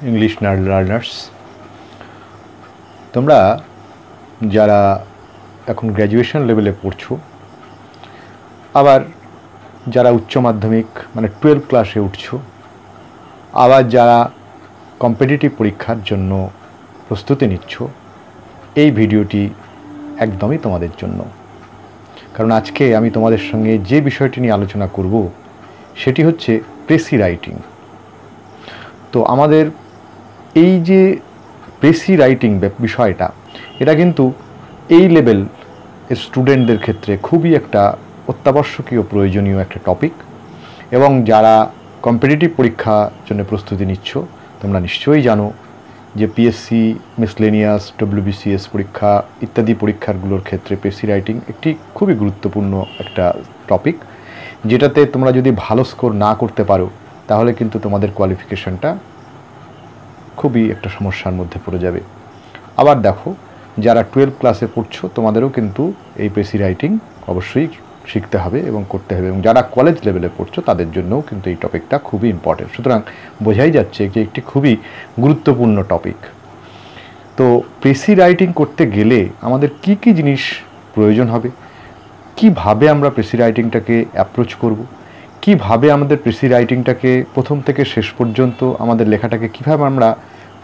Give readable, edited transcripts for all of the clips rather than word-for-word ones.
English learners, তোমরা যারা এখন গ্র্যাজুয়েশন লেভেলে পড়ছো, আবার যারা উচ্চ মাধ্যমিক মানে 12 ক্লাসে উঠছো, আবার যারা কম্পিটিটিভ পরীক্ষার জন্য প্রস্তুতি নিচ্ছ, এই ভিডিওটি একদমই তোমাদের জন্য। কারণ আজকে আমি তোমাদের সঙ্গে যে বিষয়টি নিয়ে আলোচনা করব সেটি হচ্ছে প্রেসি রাইটিং। তো আমাদের এই যে প্রেসি রাইটিং বিষয়টা, এটা কিন্তু এই লেভেল স্টুডেন্টদের ক্ষেত্রে খুবই একটা অত্যাবশ্যকীয় প্রয়োজনীয় একটা টপিক। এবং যারা কম্পিটিটিভ পরীক্ষার জন্য প্রস্তুতি নিচ্ছ, তোমরা নিশ্চয়ই জানো যে পিএসসি, মিসলেনিয়াস, ডব্লিউবিসিএস পরীক্ষা ইত্যাদি পরীক্ষাগুলোর ক্ষেত্রে প্রেসি রাইটিং একটি খুবই গুরুত্বপূর্ণ একটা টপিক, যেটাতে তোমরা যদি ভালো স্কোর না করতে পারো তাহলে কিন্তু তোমাদের কোয়ালিফিকেশনটা খুবই একটা সমস্যার মধ্যে পড়ে যাবে। আবার দেখো, যারা 12 ক্লাসে পড়ছো তোমাদেরও কিন্তু এই প্রেসি রাইটিং অবশ্যই শিখতে হবে এবং করতে হবে, এবং যারা কলেজ লেভেলে পড়ছো তাদের জন্যও কিন্তু এই টপিকটা খুবই ইম্পর্টেন্ট। সুতরাং বোঝাই যাচ্ছে যে একটি খুবই গুরুত্বপূর্ণ টপিক। তো প্রেসি রাইটিং করতে গেলে আমাদের কি কি জিনিস প্রয়োজন হবে, কিভাবে আমরা প্রেসি রাইটিংটাকে অ্যাপ্রোচ করব, কিভাবে আমাদের প্রেসি রাইটিংটাকে প্রথম থেকে শেষ পর্যন্ত আমাদের লেখাটাকে কিভাবে আমরা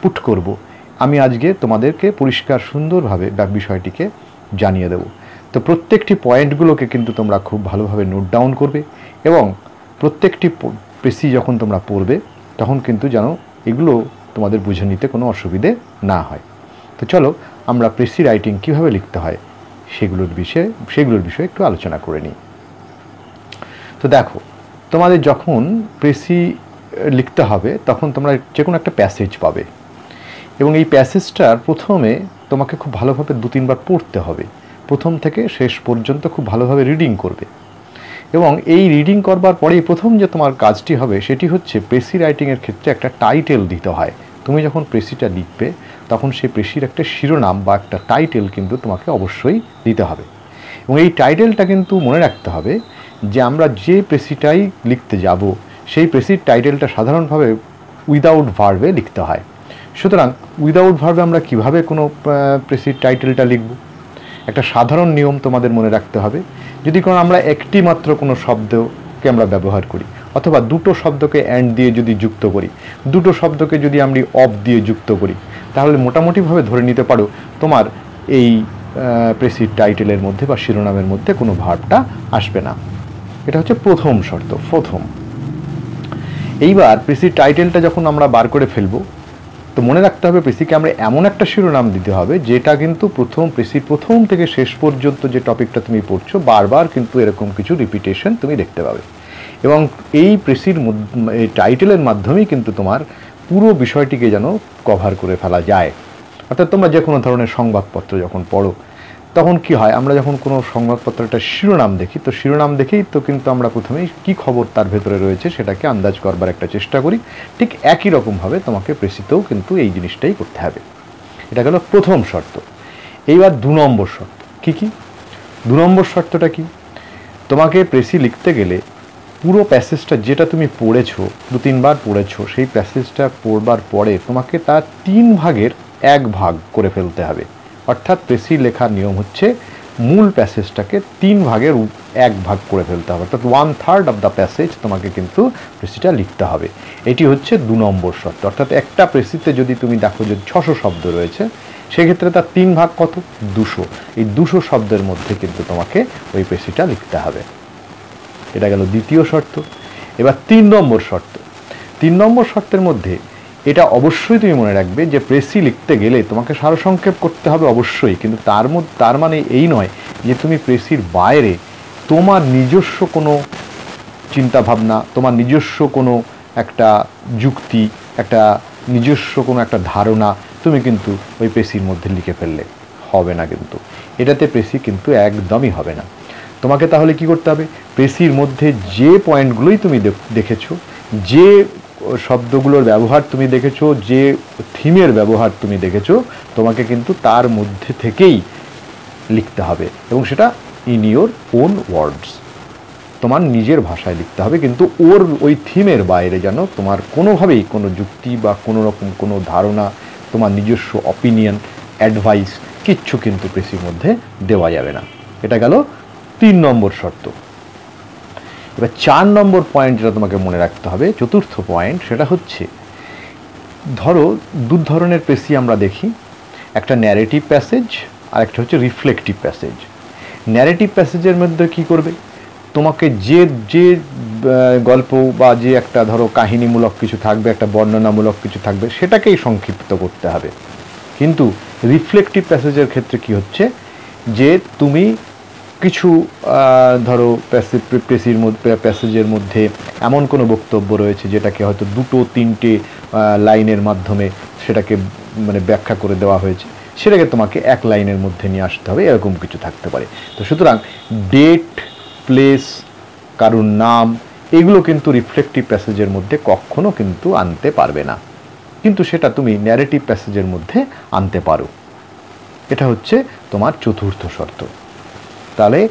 পুট করব, আমি আজকে তোমাদেরকে পরিষ্কার সুন্দরভাবে বিষয়টিকে জানিয়ে দেব। তো প্রত্যেকটি পয়েন্টগুলোকে কিন্তু তোমরা খুব ভালোভাবে নোট ডাউন করবে, এবং প্রত্যেকটি প্রেসি যখন তোমরা পড়বে তখন কিন্তু যেন এগুলো তোমাদের বুঝে নিতে কোনো অসুবিধে না হয়। তো চলো আমরা প্রেসি রাইটিং কীভাবে লিখতে হয় সেগুলোর বিষয়ে একটু আলোচনা করে নিই। তো দেখো, তোমাদের যখন প্রেসি লিখতে হবে তখন তোমরা যে কোনো একটা প্যাসেজ পাবে, এবং এই প্যাসেজটার প্রথমে তোমাকে খুব ভালোভাবে 2-3 বার পড়তে হবে। প্রথম থেকে শেষ পর্যন্ত খুব ভালোভাবে রিডিং করবে, এবং এই রিডিং করবার পরেই প্রথম যে তোমার কাজটি হবে সেটি হচ্ছে প্রেসি রাইটিংয়ের ক্ষেত্রে একটা টাইটেল দিতে হয়। তুমি যখন প্রেসিটা লিখবে তখন সেই প্রেসির একটা শিরোনাম বা একটা টাইটেল কিন্তু তোমাকে অবশ্যই দিতে হবে, এবং এই টাইটেলটা কিন্তু মনে রাখতে হবে যে আমরা যে প্রেসিটাই লিখতে যাব সেই প্রেসির টাইটেলটা সাধারণভাবে উইদাউট ভার্বে লিখতে হয়। সুতরাং উইদাউট ভার্বে আমরা কিভাবে কোনো প্রেসির টাইটেলটা লিখব, একটা সাধারণ নিয়ম তোমাদের মনে রাখতে হবে। যদি কোনো আমরা একটি মাত্র কোনো শব্দকে আমরা ব্যবহার করি, অথবা দুটো শব্দকে অ্যান্ড দিয়ে যদি যুক্ত করি, দুটো শব্দকে যদি আমরা অফ দিয়ে যুক্ত করি, তাহলে মোটামুটিভাবে ধরে নিতে পারো তোমার এই প্রেসির টাইটেলের মধ্যে বা শিরোনামের মধ্যে কোনো ভার্বটা আসবে না। এটা হচ্ছে প্রথম শর্ত, প্রথম। এইবার প্রেসির টাইটেলটা যখন আমরা বার করে ফেলবো, তো মনে রাখতে হবে প্রেসিকে আমরা এমন একটা শিরোনাম দিতে হবে যেটা কিন্তু প্রেসির প্রথম থেকে শেষ পর্যন্ত যে টপিকটা তুমি পড়ছো বারবার কিন্তু এরকম কিছু রিপিটেশন তুমি দেখতে পাবে, এবং এই প্রেসির টাইটেলের মাধ্যমেই কিন্তু তোমার পুরো বিষয়টিকে যেন কভার করে ফেলা যায়। অর্থাৎ তোমরা যে কোনো ধরনের সংবাদপত্র যখন পড়ো তখন কি হয়, আমরা যখন কোনো সংবাদপত্রটা শিরোনাম দেখি, তো শিরোনাম দেখেই তো কিন্তু আমরা প্রথমেই কী খবর তার ভেতরে রয়েছে সেটাকে আন্দাজ করবার একটা চেষ্টা করি। ঠিক একই রকমভাবে তোমাকে প্রেসিতেও কিন্তু এই জিনিসটাই করতে হবে। এটা গেল প্রথম শর্ত। এইবার 2 নম্বর শর্ত। কি 2 নম্বর শর্তটা কি? তোমাকে প্রেসি লিখতে গেলে পুরো প্যাসেজটা যেটা তুমি পড়েছো, 2-3 বার পড়েছো, সেই প্যাসেজটা পড়বার পরে তোমাকে তার 3 ভাগের 1 ভাগ করে ফেলতে হবে। অর্থাৎ প্রেসি লেখার নিয়ম হচ্ছে মূল প্যাসেজটাকে 3 ভাগের 1 ভাগ করে ফেলতে হবে, অর্থাৎ 1/3 অফ দ্য প্যাসেজ তোমাকে কিন্তু প্রেসিটা লিখতে হবে। এটি হচ্ছে 2 নম্বর শর্ত। অর্থাৎ একটা প্রেসিতে যদি তুমি দেখো যে 600 শব্দ রয়েছে, সেক্ষেত্রে তার 3 ভাগ কত? 200। এই 200 শব্দের মধ্যে কিন্তু তোমাকে ওই প্রেসিটা লিখতে হবে। এটা গেল দ্বিতীয় শর্ত। এবার 3 নম্বর শর্ত। 3 নম্বর শর্তের মধ্যে এটা অবশ্যই তুমি মনে রাখবে যে প্রেসি লিখতে গেলে তোমাকে সারসংক্ষেপ করতে হবে অবশ্যই, কিন্তু তার মানে এই নয় যে তুমি প্রেসির বাইরে তোমার নিজস্ব কোনো চিন্তাভাবনা, তোমার নিজস্ব কোনো একটা যুক্তি, একটা নিজস্ব কোনো একটা ধারণা তুমি কিন্তু ওই প্রেসির মধ্যে লিখে ফেললে হবে না। কিন্তু এটাতে প্রেসি কিন্তু একদমই হবে না। তোমাকে তাহলে কি করতে হবে, প্রেসির মধ্যে যে পয়েন্টগুলোই তুমি দেখেছো, যে শব্দগুলোর ব্যবহার তুমি দেখেছো, যে থিমের ব্যবহার তুমি দেখেছো, তোমাকে কিন্তু তার মধ্যে থেকেই লিখতে হবে, এবং সেটা ইন ইয়োর ওন ওয়ার্ডস। তোমার নিজের ভাষায় লিখতে হবে, কিন্তু ওর ওই থিমের বাইরে যেন তোমার কোনোভাবেই কোনো যুক্তি বা কোনো রকম কোনো ধারণা, তোমার নিজস্ব অপিনিয়ন, অ্যাডভাইস কিচ্ছু কিন্তু প্রেসির মধ্যে দেওয়া যাবে না। এটা গেল 3 নম্বর শর্ত। এবার 4 নম্বর পয়েন্ট যেটা তোমাকে মনে রাখতে হবে, চতুর্থ পয়েন্ট, সেটা হচ্ছে ধরো দু ধরনের প্রেসি আমরা দেখি, একটা ন্যারেটিভ প্যাসেজ আর একটা হচ্ছে রিফ্লেকটিভ প্যাসেজ। ন্যারেটিভ প্যাসেজের মধ্যে কি করবে, তোমাকে যে যে গল্প বা যে একটা ধরো কাহিনীমূলক কিছু থাকবে, একটা বর্ণনামূলক কিছু থাকবে, সেটাকেই সংক্ষিপ্ত করতে হবে। কিন্তু রিফ্লেকটিভ প্যাসেজের ক্ষেত্রে কি হচ্ছে, যে তুমি কিছু ধরো প্যাসেজের মধ্যে এমন কোনো বক্তব্য রয়েছে যেটাকে হয়তো 2-3টে লাইনের মাধ্যমে সেটাকে মানে ব্যাখ্যা করে দেওয়া হয়েছে, সেটাকে তোমাকে 1 লাইনের মধ্যে নিয়ে আসতে হবে, এরকম কিছু থাকতে পারে। তো সুতরাং ডেট, প্লেস, কারুর নাম, এগুলো কিন্তু রিফ্লেকটিভ প্যাসেজের মধ্যে কখনো কিন্তু আনতে পারবে না, কিন্তু সেটা তুমি ন্যারেটিভ প্যাসেজের মধ্যে আনতে পারো। এটা হচ্ছে তোমার চতুর্থ শর্ত। তাহলে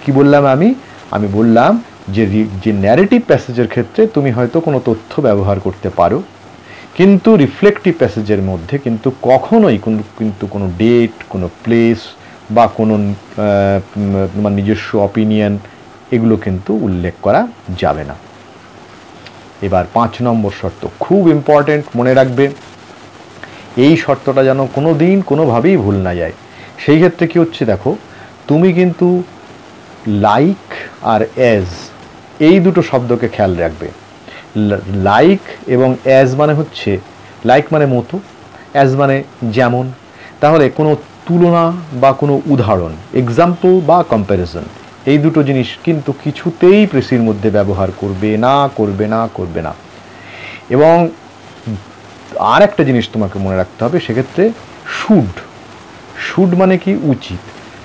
কি বললাম আমি বললাম যে ন্যারেটিভ প্যাসেজের ক্ষেত্রে তুমি হয়তো কোনো তথ্য ব্যবহার করতে পারো, কিন্তু রিফ্লেকটিভ প্যাসেজের মধ্যে কিন্তু কখনোই কোনো ডেট, কোনো প্লেস বা কোনো তোমার নিজস্ব অপিনিয়ন, এগুলো কিন্তু উল্লেখ করা যাবে না। এবার 5 নম্বর শর্ত, খুব ইম্পর্টেন্ট, মনে রাখবে। এই শর্তটা যেন কোনো দিন কোনোভাবেই ভুল না যায়। সেই ক্ষেত্রে কি হচ্ছে দেখো, তুমি কিন্তু লাইক আর অ্যাজ এই দুটো শব্দকে খেয়াল রাখবে। লাইক এবং অ্যাজ মানে হচ্ছে, লাইক মানে মতো, অ্যাজ মানে যেমন। তাহলে কোনো তুলনা বা কোনো উদাহরণ, এক্সাম্পল বা কম্প্যারিজন, এই দুটো জিনিস কিন্তু কিছুতেই প্রেসির মধ্যে ব্যবহার করবে না। এবং আর একটা জিনিস তোমাকে মনে রাখতে হবে, সেক্ষেত্রে শুড মানে কি, উচিত।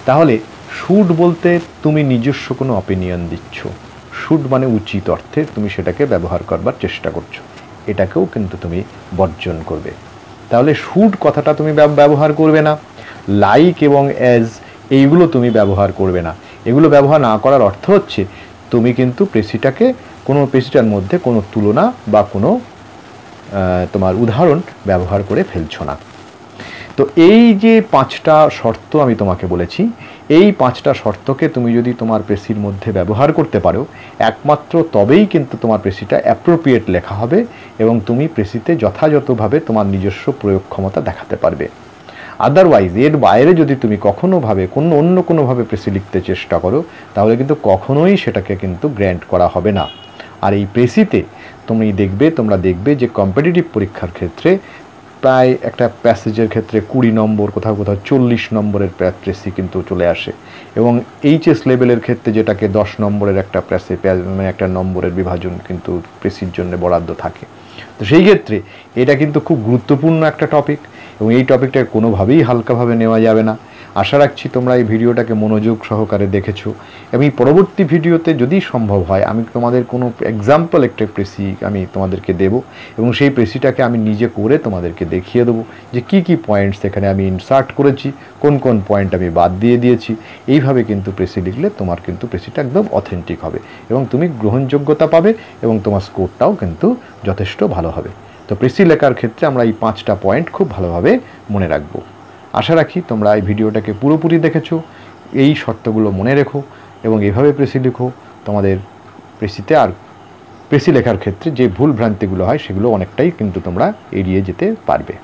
তাহলে শুড বলতে তুমি নিজস্ব কোনো অপিনিয়ন দিচ্ছ, শুড মানে উচিত অর্থে তুমি সেটাকে ব্যবহার করবার চেষ্টা করছো, এটাকেও কিন্তু তুমি বর্জন করবে। তাহলে শুড কথাটা তুমি ব্যবহার করবে না, লাইক এবং অ্যাজ এইগুলো তুমি ব্যবহার করবে না। এগুলো ব্যবহার না করার অর্থ হচ্ছে তুমি কিন্তু প্রেসিটার মধ্যে কোনো তুলনা বা কোনো তোমার উদাহরণ ব্যবহার করে ফেলছো না। তো এই যে 5টা শর্ত আমি তোমাকে বলেছি, এই 5টা শর্তকে তুমি যদি তোমার প্রেসির মধ্যে ব্যবহার করতে পারো, একমাত্র তবেই কিন্তু তোমার প্রেসিটা অ্যাপ্রোপ্রিয়েট লেখা হবে এবং তুমি প্রেসিতে যথাযথভাবে তোমার নিজস্ব প্রয়োগ ক্ষমতা দেখাতে পারবে। আদারওয়াইজ এর বাইরে যদি তুমি অন্য কোনোভাবে প্রেসি লিখতে চেষ্টা করো, তাহলে কিন্তু কখনোই সেটাকে কিন্তু গ্র্যান্ট করা হবে না। আর এই প্রেসিতে তোমরা দেখবে যে কম্পিটিটিভ পরীক্ষার ক্ষেত্রে প্রায় একটা প্যাসেজের ক্ষেত্রে 20 নম্বর, কোথাও 40 নম্বরের প্রেসি কিন্তু চলে আসে, এবং এইচএস লেভেলের ক্ষেত্রে যেটাকে 10 নম্বরের একটা একটা নম্বরের বিভাজন কিন্তু প্রেসির জন্য বরাদ্দ থাকে। তো সেই ক্ষেত্রে এটা কিন্তু খুব গুরুত্বপূর্ণ একটা টপিক, এবং এই টপিকটা কোনোভাবেই হালকাভাবে নেওয়া যাবে না। আশা রাখছি তোমরা এই ভিডিওটাকে মনোযোগ সহকারে দেখেছো, এবং পরবর্তী ভিডিওতে যদি সম্ভব হয় আমি তোমাদের কোনো এক্সাম্পল একটা প্রেসি আমি তোমাদেরকে দেব, এবং সেই প্রেসিটাকে আমি নিজে করে তোমাদেরকে দেখিয়ে দেবো যে কি পয়েন্টস এখানে আমি ইনসার্ট করেছি, কোন পয়েন্ট আমি বাদ দিয়ে দিয়েছি। এইভাবে কিন্তু প্রেসি লিখলে তোমার কিন্তু প্রেসিটা একদম অথেন্টিক হবে, এবং তুমি গ্রহণযোগ্যতা পাবে, এবং তোমার স্কোরটাও কিন্তু যথেষ্ট ভালো হবে। তো প্রেসি লেখার ক্ষেত্রে আমরা এই 5টা পয়েন্ট খুব ভালোভাবে মনে রাখবো। আশা রাখি তোমরা এই ভিডিওটাকে পুরোপুরি দেখেছো, এই শর্তগুলো মনে রেখো এবং এভাবে প্রেসি লিখো। তোমাদের প্রেসিতে আর প্রেসি লেখার ক্ষেত্রে যে ভুল ভ্রান্তিগুলো হয় সেগুলো অনেকটাই কিন্তু তোমরা এড়িয়ে যেতে পারবে।